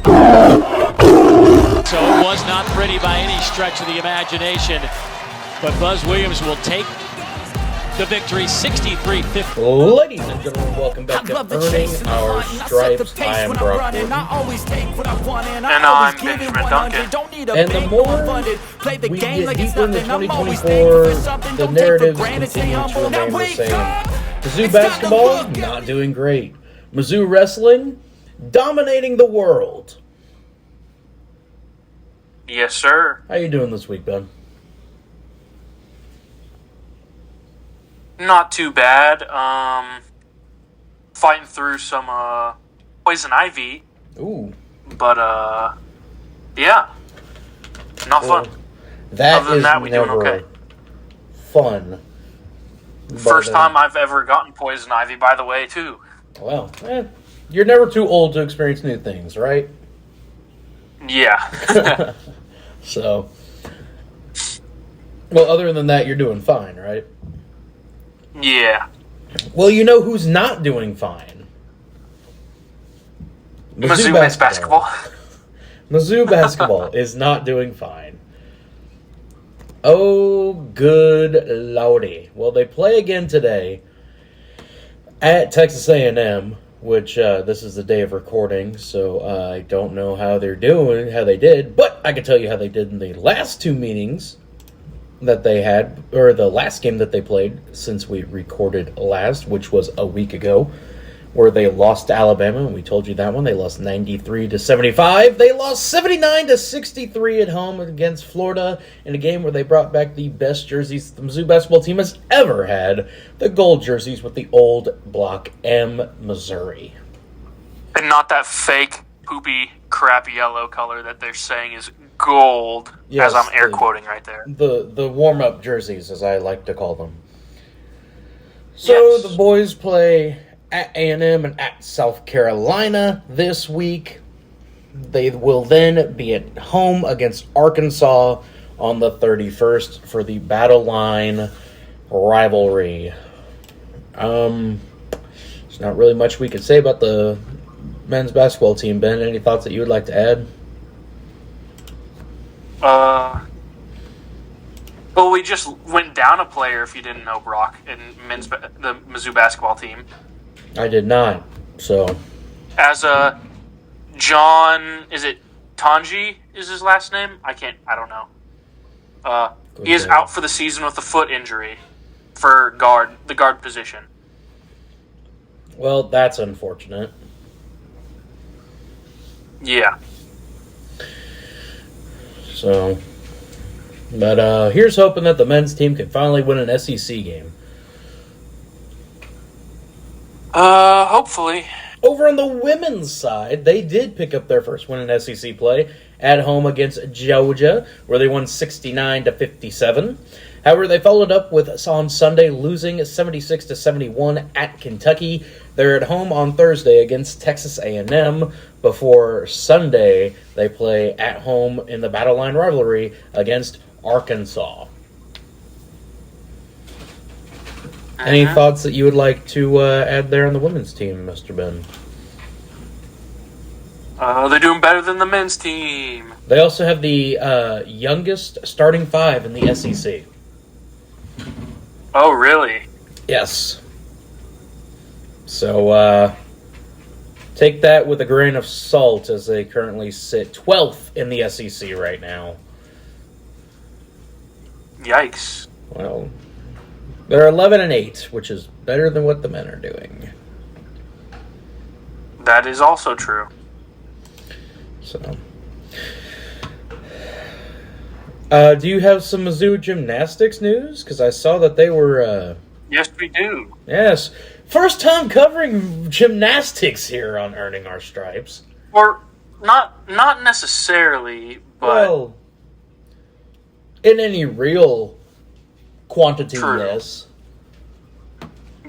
So it was not pretty by any stretch of the imagination, but Buzz Williams will take the victory 63-50. Ladies and gentlemen, welcome back to Earning Our Stripes. I am Brock Gordon. And I'm Benjamin Duncan. And the more we get deeper into 2024, the narratives continue to remain the same. Mizzou basketball, not doing great. Mizzou wrestling, dominating the world. Yes, sir. How you doing this week, Ben? Not too bad. Fighting through some poison ivy. Ooh. But, yeah. Not fun. That Other than that, we're doing okay. Fun. First time I've ever gotten poison ivy, by the way, too. Well, you're never too old to experience new things, right? Yeah. So, well, other than that, you're doing fine, right? Yeah. Well, you know who's not doing fine? Mizzou men's basketball. Mizzou basketball is not doing fine. Oh, good lordy. Well, they play again today at Texas A&M, which this is the day of recording, so I don't know how they're doing, how they did, but I can tell you how they did in the last two meetings that they had, or the last game that they played since we recorded last, which was a week ago, where they lost to Alabama, and we told you that one. They lost 93-75. They lost 79-63 at home against Florida in a game where they brought back the best jerseys the Mizzou basketball team has ever had, the gold jerseys with the old Block M, Missouri. And not that fake, poopy, crap yellow color that they're saying is gold, yes, as I'm air quoting right there. The warm-up jerseys, as I like to call them. So yes. The boys play at A&M and at South Carolina this week. They will then be at home against Arkansas on the 31st for the Battle Line rivalry. There's not really much we can say about the men's basketball team. Ben, any thoughts that you would like to add? Well, we just went down a player, if you didn't know, Brock, in the Mizzou basketball team. I did not, so. As John, is it Tanji is his last name? I don't know. He is out for the season with a foot injury for the guard position. Well, that's unfortunate. Yeah. So, but here's hoping that the men's team can finally win an SEC game. Hopefully. Over on the women's side, they did pick up their first win in SEC play at home against Georgia, where they won 69-57. However, they followed up with on Sunday losing 76-71 at Kentucky. They're at home on Thursday against Texas A&M before Sunday they play at home in the Battle Line rivalry against Arkansas. Any thoughts that you would like to add there on the women's team, Mr. Ben? They're doing better than the men's team. They also have the youngest starting five in the SEC. Oh, really? Yes. So, take that with a grain of salt as they currently sit 12th in the SEC right now. Yikes. Well, they're 11-8, which is better than what the men are doing. That is also true. So, do you have some Mizzou Gymnastics news? Because I saw that they were... Yes, we do. Yes. First time covering gymnastics here on Earning Our Stripes. Or, not necessarily, but... Well, in any real quantity, true. yes.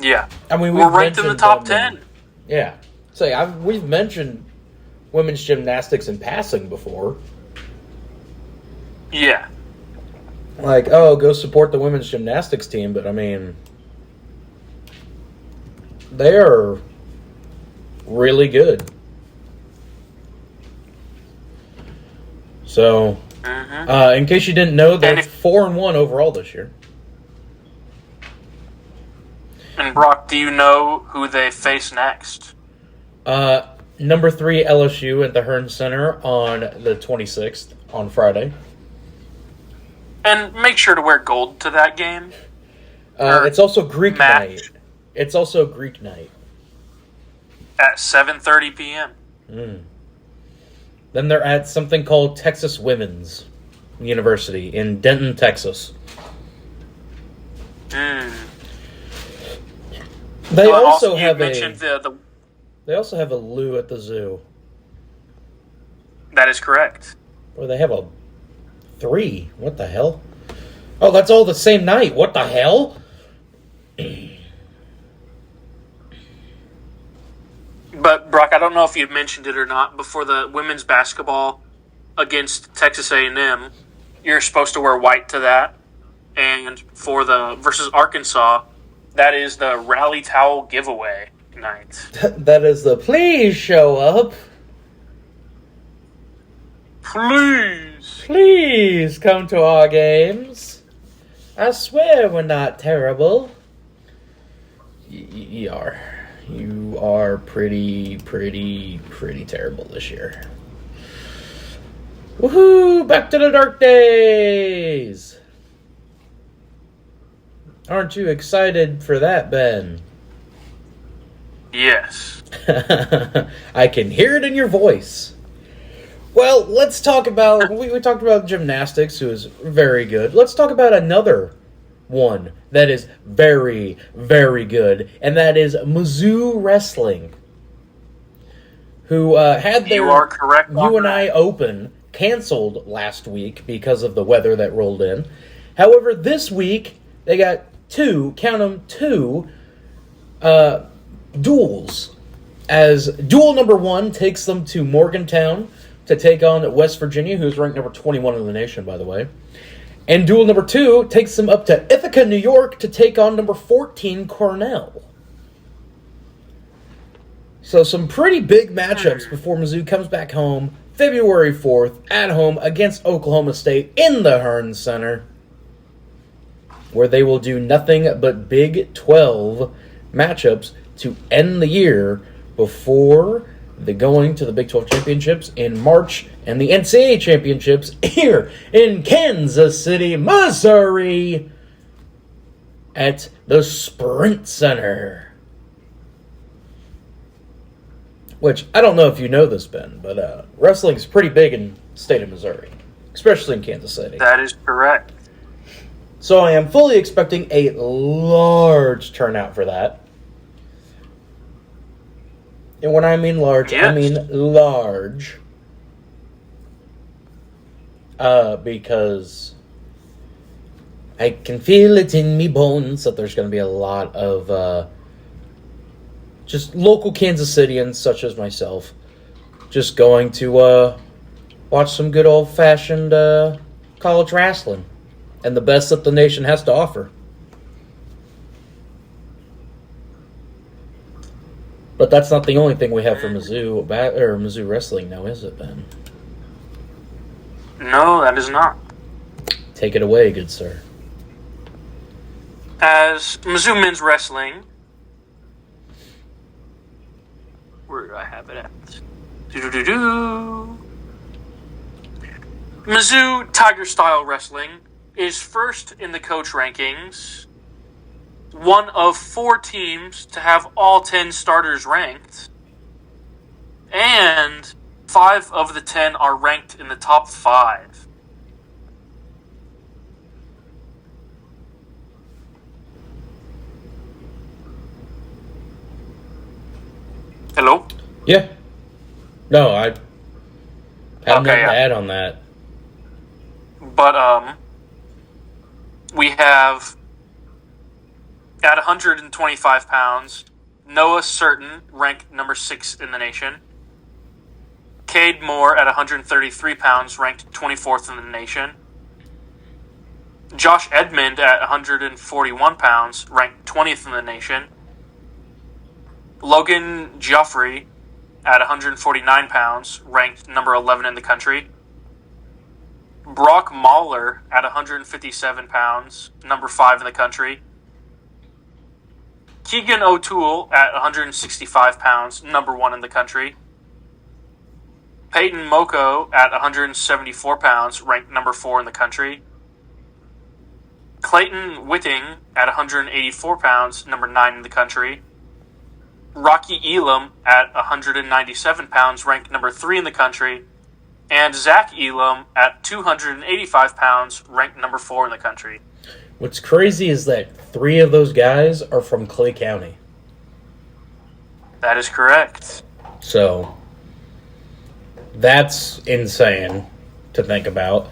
Yeah. I mean, we're ranked in the top 10. Yeah. So, we've mentioned women's gymnastics in passing before. Yeah. Like, oh, go support the women's gymnastics team, but I mean, they are really good. So, in case you didn't know, they're 4-1 overall this year. And Brock, do you know who they face next? Number 3 LSU at the Hearn Center on the 26th, on Friday. And make sure to wear gold to that game. It's also Greek match. night. It's also Greek night. At 7:30 p.m. Then they're at something called Texas Women's University in Denton, Texas. They also have They also have a Lou at the zoo. That is correct. Or they have a 3. What the hell? Oh, that's all the same night. What the hell? But, Brock, I don't know if you mentioned it or not, but for the women's basketball against Texas A&M, you're supposed to wear white to that. And for the versus Arkansas, that is the rally towel giveaway night. That is the please show up. Please come to our games. I swear we're not terrible. You are pretty terrible this year. Woohoo! Back to the dark days! Aren't you excited for that, Ben? Yes. I can hear it in your voice. Well, let's talk about... we talked about gymnastics, who is very good. Let's talk about another one that is very, very good, and that is Mizzou Wrestling, who had their UNI Open canceled last week because of the weather that rolled in. However, this week, they got two duels, as duel number 1 takes them to Morgantown to take on West Virginia, who's ranked number 21 in the nation, by the way. And duel number 2 takes them up to Ithaca, New York, to take on number 14, Cornell. So some pretty big matchups before Mizzou comes back home February 4th at home against Oklahoma State in the Hearn Center, where they will do nothing but Big 12 matchups to end the year before the going to the Big 12 championships in March and the NCAA championships here in Kansas City, Missouri at the Sprint Center. Which, I don't know if you know this, Ben, but wrestling's pretty big in the state of Missouri, especially in Kansas City. That is correct. So I am fully expecting a large turnout for that. And when I mean large, yes. I mean large. Because I can feel it in me bones that there's going to be a lot of just local Kansas Cityans, such as myself, just going to watch some good old-fashioned college wrestling and the best that the nation has to offer. But that's not the only thing we have for Mizzou Wrestling now, is it, Ben? No, that is not. Take it away, good sir. As Mizzou Men's Wrestling, where do I have it at? Mizzou Tigerstyle Wrestling is first in the coach rankings, one of 4 teams to have all 10 starters ranked, and 5 of the 10 are ranked in the top 5. Hello? Yeah. No, I have nothing to add on that. But, we have, at 125 pounds, Noah Certain, ranked number 6 in the nation. Cade Moore, at 133 pounds, ranked 24th in the nation. Josh Edmond, at 141 pounds, ranked 20th in the nation. Logan Joffrey, at 149 pounds, ranked number 11 in the country. Brock Mahler at 157 pounds, number 5 in the country. Keegan O'Toole at 165 pounds, number 1 in the country. Peyton Moko at 174 pounds, ranked number 4 in the country. Clayton Whitting at 184 pounds, number 9 in the country. Rocky Elam at 197 pounds, ranked number 3 in the country. And Zach Elam at 285 pounds, ranked number 4 in the country. What's crazy is that 3 of those guys are from Clay County. That is correct. So, that's insane to think about.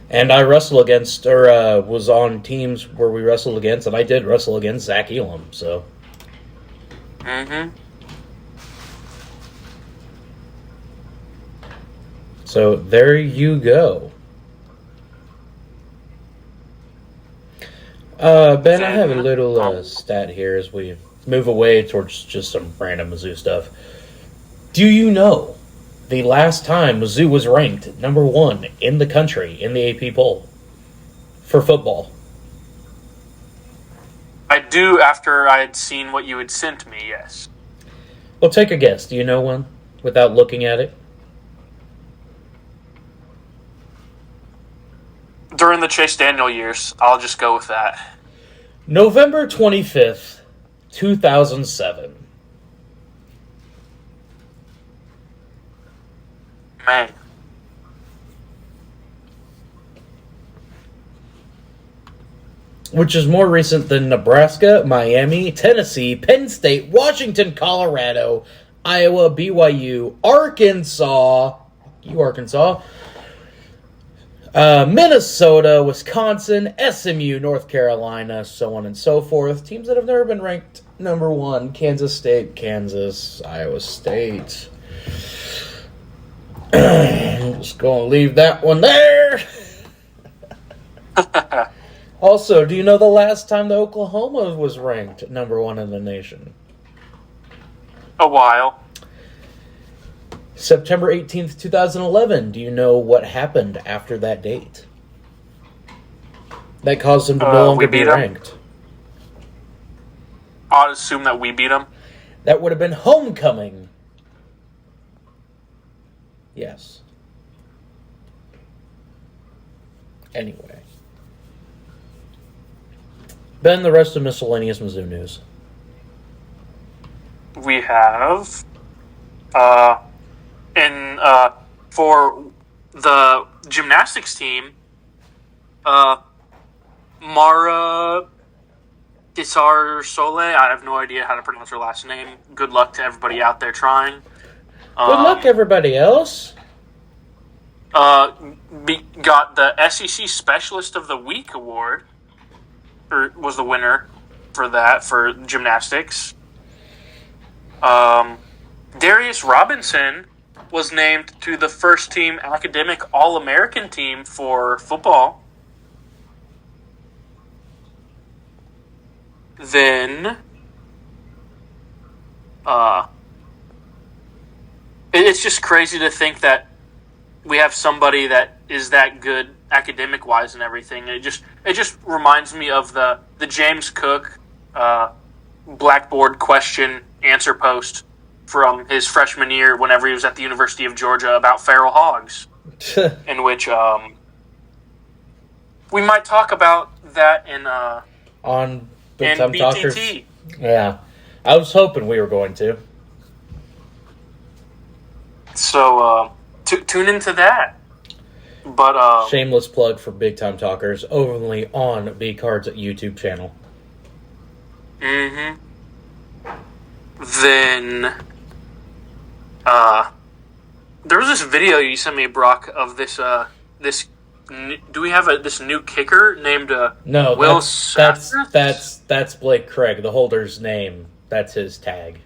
And I wrestled against, or was on teams where we wrestled against, and I did wrestle against Zach Elam, so. Mm-hmm. So, there you go. Ben, I have a little stat here as we move away towards just some random Mizzou stuff. Do you know the last time Mizzou was ranked number 1 in the country in the AP poll for football? I do, after I had seen what you had sent me, yes. Well, take a guess. Do you know one without looking at it? During the Chase Daniel years, I'll just go with that. November 25th, 2007. Man. Which is more recent than Nebraska, Miami, Tennessee, Penn State, Washington, Colorado, Iowa, BYU, Arkansas, Minnesota, Wisconsin, SMU, North Carolina, so on and so forth. Teams that have never been ranked number 1, Kansas State, Kansas, Iowa State. I'm just going to leave that one there. Also, do you know the last time the Oklahoma was ranked number 1 in the nation? A while. September 18th, 2011. Do you know what happened after that date? That caused them to no longer be ranked. I'd assume that we beat them. That would have been homecoming. Yes. Anyway. Ben, the rest of miscellaneous Mizzou news. We have, for the gymnastics team, Mara Sole. I have no idea how to pronounce her last name. Good luck to everybody out there trying. Good luck, everybody else. Got the SEC Specialist of the Week award, or was the winner for that for gymnastics. Darius Robinson was named to the first team academic All-American team for football. Then, it's just crazy to think that we have somebody that is that good academic-wise and everything. It just reminds me of the James Cook Blackboard question answer post from his freshman year whenever he was at the University of Georgia about feral hogs, in which we might talk about that on Big Time Talkers. BTT. Yeah, I was hoping we were going to. So tune into that. But shameless plug for Big Time Talkers, only on B Card's YouTube channel. Mm-hmm. Then, there was this video you sent me, Brock, of this. Do we have this new kicker named No, Will that's Blake Craig, the holder's name. That's his tag.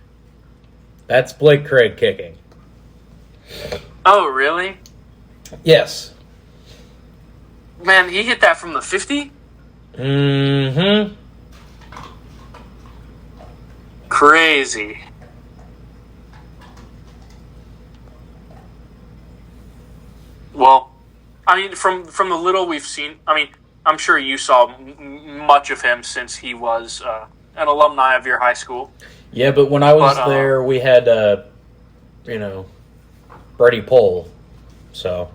That's Blake Craig kicking. Oh, really? Yes. Man, he hit that from the 50? Mm-hmm. Crazy. Well, I mean, from the little we've seen, I mean, I'm sure you saw much of him since he was an alumni of your high school. Yeah, but when I was there, we had, Brady Pohl. So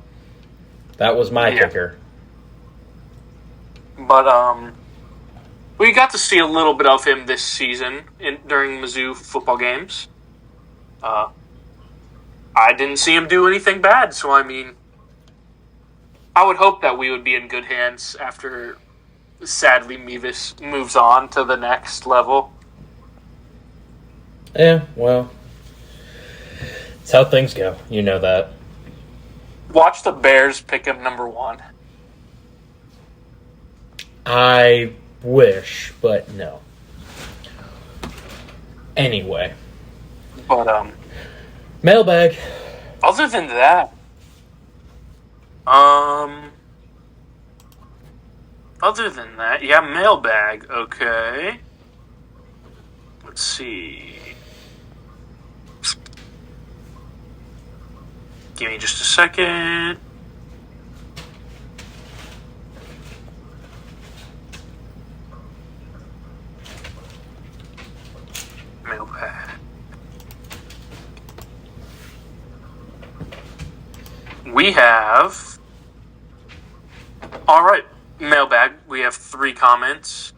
that was my kicker. But we got to see a little bit of him this season during Mizzou football games. I didn't see him do anything bad, so I mean, I would hope that we would be in good hands after, sadly, Mevis moves on to the next level. Yeah, well, it's how things go. You know that. Watch the Bears pick him number 1. I wish, but no. Anyway. But, mailbag. other than that, yeah, mailbag, okay. Let's see. Give me just a second. Mailbag. We have... Alright, mailbag. We have 3 comments.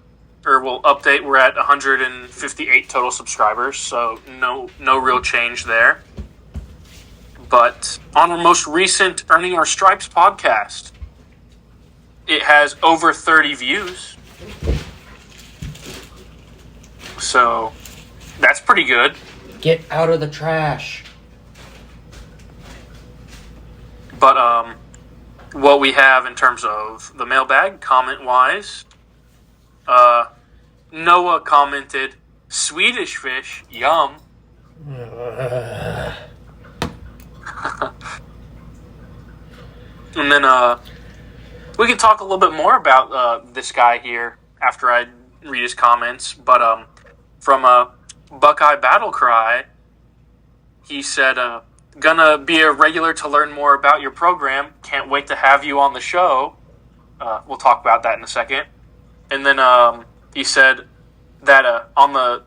We'll update. We're at 158 total subscribers, so no real change there. But on our most recent Earning Our Stripes podcast, it has over 30 views. So that's pretty good. Get out of the trash. But what we have in terms of the mailbag, comment-wise, Noah commented, Swedish fish, yum. And then we can talk a little bit more about this guy here after I read his comments. But from Buckeye Battle Cry, he said, gonna be a regular to learn more about your program. Can't wait to have you on the show. We'll talk about that in a second. And then he said that on the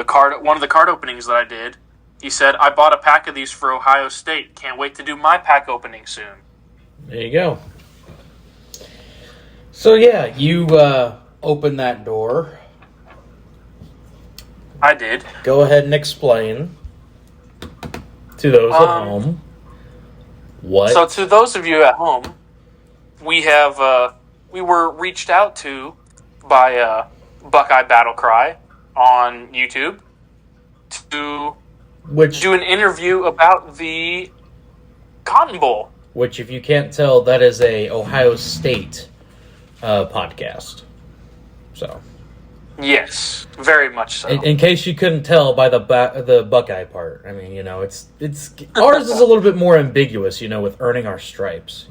card, one of the card openings that I did, he said, I bought a pack of these for Ohio State. Can't wait to do my pack opening soon. There you go. So, yeah, you opened that door. I did. Go ahead and explain to those at home what. So, to those of you at home, we were reached out to by Buckeye Battle Cry on YouTube to do an interview about the Cotton Bowl. Which, if you can't tell, that is a Ohio State podcast. So, yes, very much so. In case you couldn't tell by the Buckeye part, I mean, it's ours is a little bit more ambiguous, with earning our stripes.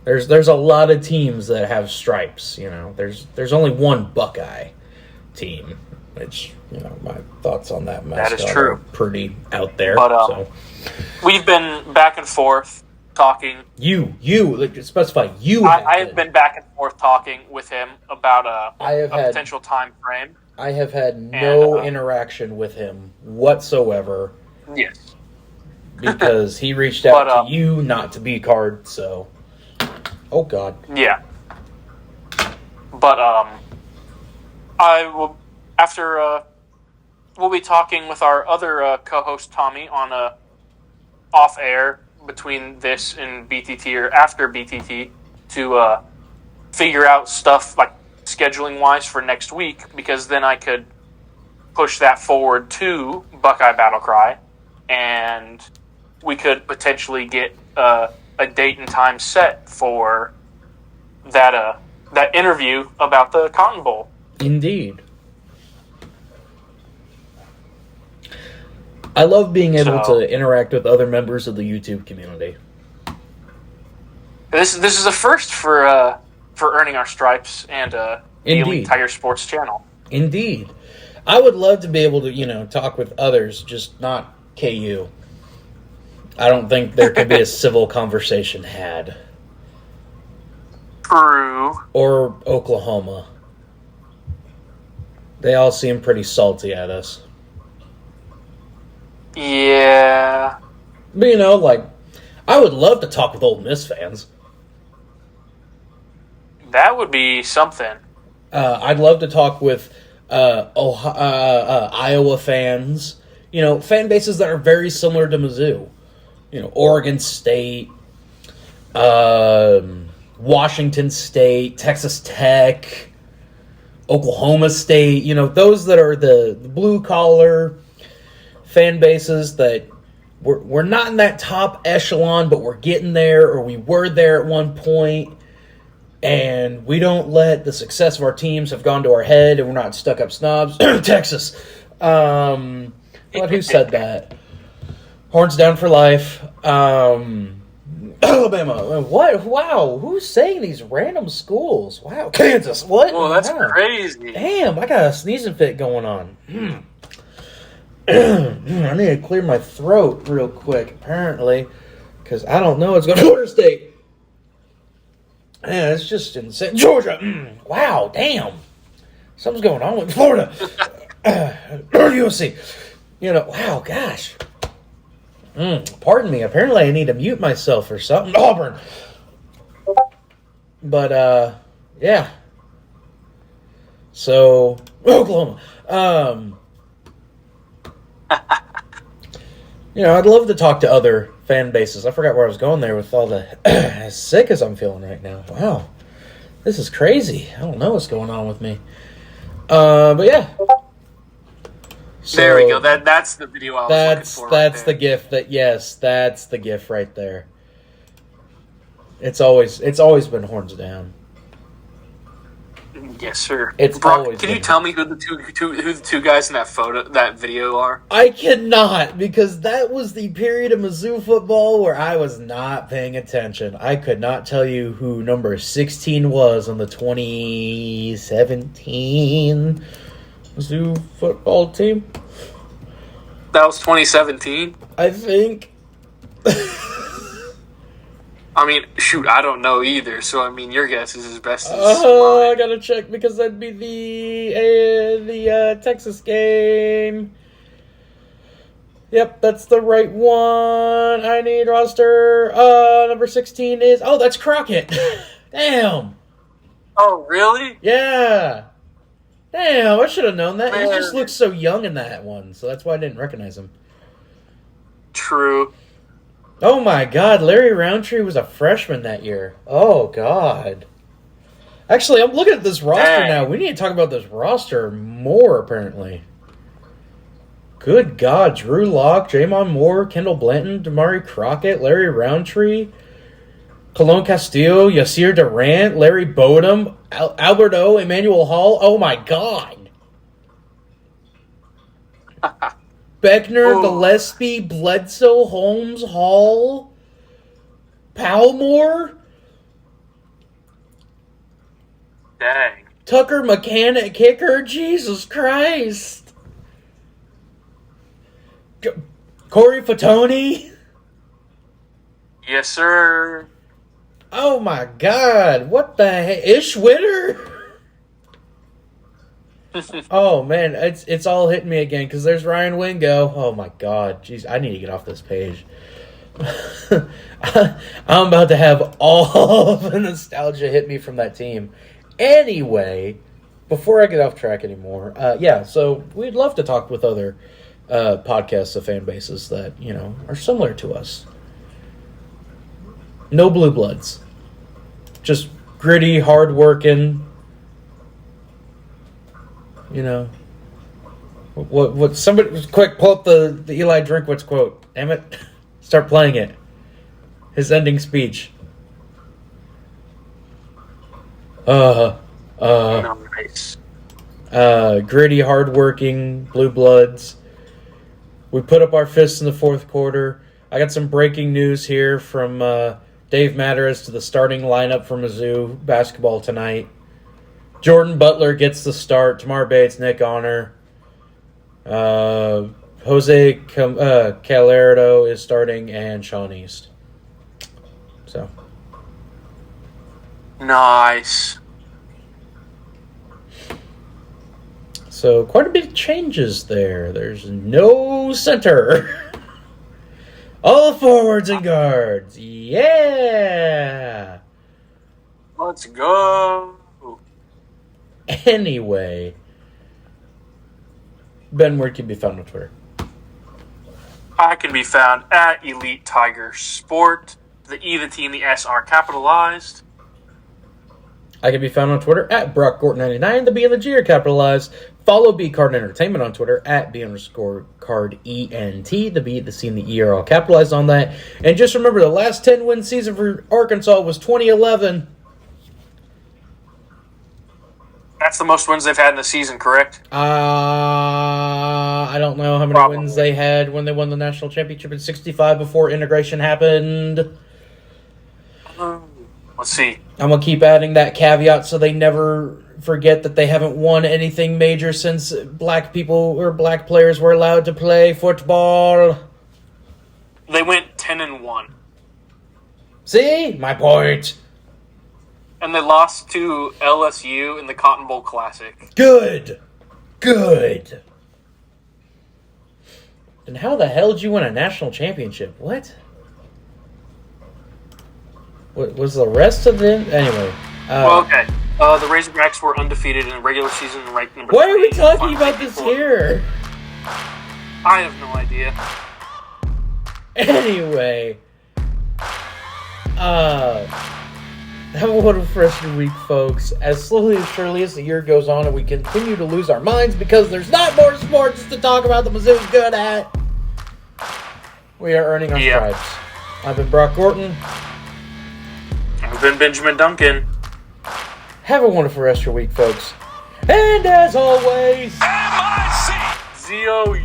There's a lot of teams that have stripes. There's only one Buckeye team, which my thoughts on that mascot is true. Are pretty out there. But we've been back and forth talking. You specify you. I have been back and forth talking with him about a potential time frame. I have had no interaction with him whatsoever. Yes, because he reached out to you, not to be card. So, oh god. Yeah. But I will after. We'll be talking with our other co-host Tommy on off air between this and BTT or after BTT to figure out stuff like scheduling wise for next week, because then I could push that forward to Buckeye Battle Cry and we could potentially get a date and time set for that interview about the Cotton Bowl. Indeed. I love being able to interact with other members of the YouTube community. This is a first for Earning Our Stripes and the EliteTigerSports channel. Indeed. I would love to be able to, talk with others, just not KU. I don't think there could be a civil conversation had. True. Or Oklahoma. They all seem pretty salty at us. Yeah. But, I would love to talk with Ole Miss fans. That would be something. I'd love to talk with Iowa fans. Fan bases that are very similar to Mizzou. Oregon State, Washington State, Texas Tech, Oklahoma State. Those that are the blue-collar fan bases that we're not in that top echelon, but we're getting there, or we were there at one point. And we don't let the success of our teams have gone to our head, and we're not stuck-up snobs. Texas. Who said that? Horns down for life. Alabama. What? Wow. Who's saying these random schools? Wow. Kansas. What? Well, that's wow. crazy. Damn, I got a sneezing fit going on. I need to clear my throat real quick, apparently, because I don't know. It's going to Florida State. Yeah, it's just insane. Georgia. Wow, damn. Something's going on with Florida. USC. Wow, gosh. Pardon me. Apparently I need to mute myself or something. Auburn. But, yeah. So, Oklahoma. I'd love to talk to other fan bases. I forgot where I was going there with all the as sick as I'm feeling right now. Wow. This is crazy. I don't know what's going on with me. But yeah. So there we go. That's the video I was looking for. That's the GIF that's the GIF right there. It's always been horns down. Yes, sir. It's Brock, always can been. you tell me who the two guys in that video are? I cannot, because that was the period of Mizzou football where I was not paying attention. I could not tell you who number 16 was on the 2017 Mizzou football team. That was 2017? I think. I mean, shoot, I don't know either. So, I mean, your guess is as best as I gotta check, because that'd be the Texas game. Yep, that's the right one. I need roster. Number 16 is... Oh, that's Crockett. Damn. Oh, really? Yeah. Damn, I should have known that. Man. He just looks so young in that one, so that's why I didn't recognize him. True. Oh my God, Larry Roundtree was a freshman that year. Oh God. Actually, I'm looking at this roster now. We need to talk about this roster more, apparently. Good God, Drew Lock, Jamon Moore, Kendall Blanton, Damari Crockett, Larry Roundtree, Colon Castillo, Yasir Durant, Larry Bodum, Albert O, Emmanuel Hall. Oh my God. Beckner, Ooh. Gillespie, Bledsoe, Holmes, Hall, Palmore, Dang. Tucker McCann at kicker. Jesus Christ. Corey Fatoni. Yes, sir. Oh my God. What the heck? Ish Witter? Oh man, it's all hitting me again, because there's Ryan Wingo. Oh my God, jeez, I need to get off this page. I'm about to have all of the nostalgia hit me from that team. Anyway, before I get off track anymore, so we'd love to talk with other podcasts of fan bases that are similar to us. No blue bloods, just gritty, hardworking. What somebody quick pull up the Eli Drinkwitz quote. Damn it. Start playing it. His ending speech. Nice. Gritty, hardworking, blue bloods. We put up our fists in the fourth quarter. I got some breaking news here from Dave Matter as to the starting lineup for Mizzou basketball tonight. Jordan Butler gets the start. Tamar Bates, Nick Honor. Jose Calero is starting, and Sean East. So. Nice. So, quite a bit of changes there. There's no center. All forwards and guards. Yeah! Let's go. Anyway. Ben, where can you be found on Twitter? I can be found at EliteTigerSport. The E, the T, and the S are capitalized. I can be found on Twitter at BrockGort99. The B and the G are capitalized. Follow B Card Entertainment on Twitter at B_CardENT. The B, the C, and the E are all capitalized on that. And just remember, the last 10-win season for Arkansas was 2011. That's the most wins they've had in a season, correct? I don't know how many wins they had when they won the national championship in 65 before integration happened. Let's see. I'm going to keep adding that caveat so they never forget that they haven't won anything major since black people or black players were allowed to play football. They went 10-1. See? My point. And they lost to LSU in the Cotton Bowl Classic. Good. And how the hell did you win a national championship? What was the rest of them? Anyway. Okay. The Razorbacks were undefeated in the regular season and ranked number 3. Why are we talking about this here? I have no idea. Anyway. Have a wonderful rest of your week, folks. As slowly and surely as the year goes on and we continue to lose our minds because there's not more sports to talk about that Mizzou's good at, we are earning our stripes. I've been Brock Gorton. I've been Benjamin Duncan. Have a wonderful rest of your week, folks. And as always, MIC! ZOU!